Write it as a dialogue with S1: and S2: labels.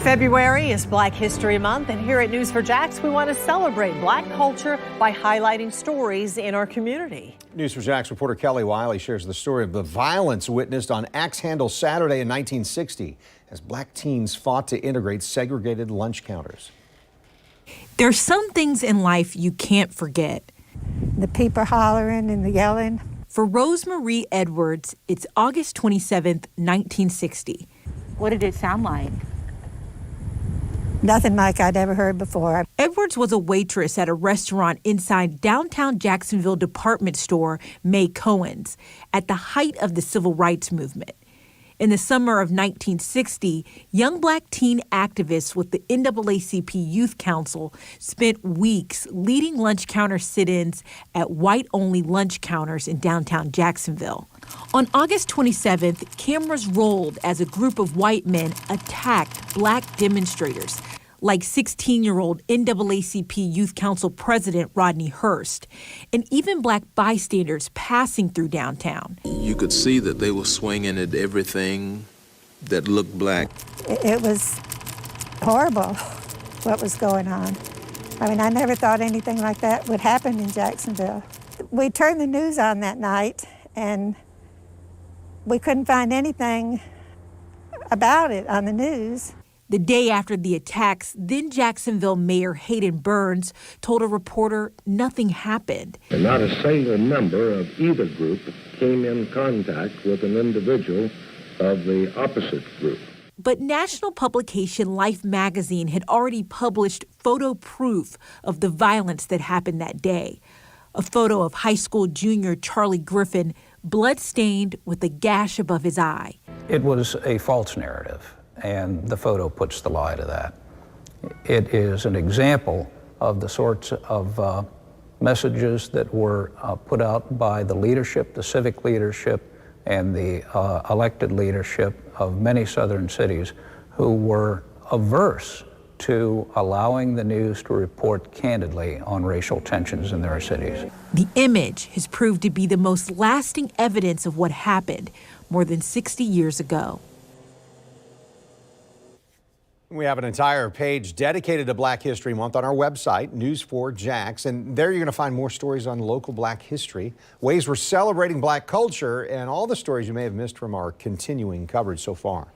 S1: February is Black History Month, and here at News4JAX, we want to celebrate Black culture by highlighting stories in our community.
S2: News4JAX reporter Kelly Wiley shares the story of the violence witnessed on Axe Handle Saturday in 1960 as Black teens fought to integrate segregated lunch counters.
S3: There's some things in life you can't forget.
S4: The people hollering and the yelling.
S3: For Rosemarie Edwards, it's August 27th, 1960.
S5: What did it sound like?
S4: Nothing like I'd ever heard before.
S3: Edwards was a waitress at a restaurant inside downtown Jacksonville department store May Cohen's at the height of the civil rights movement. In the summer of 1960, young Black teen activists with the NAACP Youth Council spent weeks leading lunch counter sit-ins at white-only lunch counters in downtown Jacksonville. On August 27th, cameras rolled as a group of white men attacked Black demonstrators, like 16-year-old NAACP Youth Council President Rodney Hurst, and even Black bystanders passing through downtown.
S6: You could see that they were swinging at everything that looked Black.
S4: It was horrible what was going on. I mean, I never thought anything like that would happen in Jacksonville. We turned the news on that night, and we couldn't find anything about it on the news.
S3: The day after the attacks, then Jacksonville Mayor Hayden Burns told a reporter nothing happened.
S7: And not a single member of either group came in contact with an individual of the opposite group.
S3: But national publication Life magazine had already published photo proof of the violence that happened that day. A photo of high school junior Charlie Griffin, blood-stained with a gash above his eye.
S8: It was a false narrative, and the photo puts the lie to that. It is an example of the sorts of messages that were put out by the leadership, the civic leadership, and the elected leadership of many southern cities who were averse to allowing the news to report candidly on racial tensions in their cities.
S3: The image has proved to be the most lasting evidence of what happened more than 60 years ago.
S2: We have an entire page dedicated to Black History Month on our website, News4JAX, and there you're going to find more stories on local Black history, ways we're celebrating Black culture, and all the stories you may have missed from our continuing coverage so far.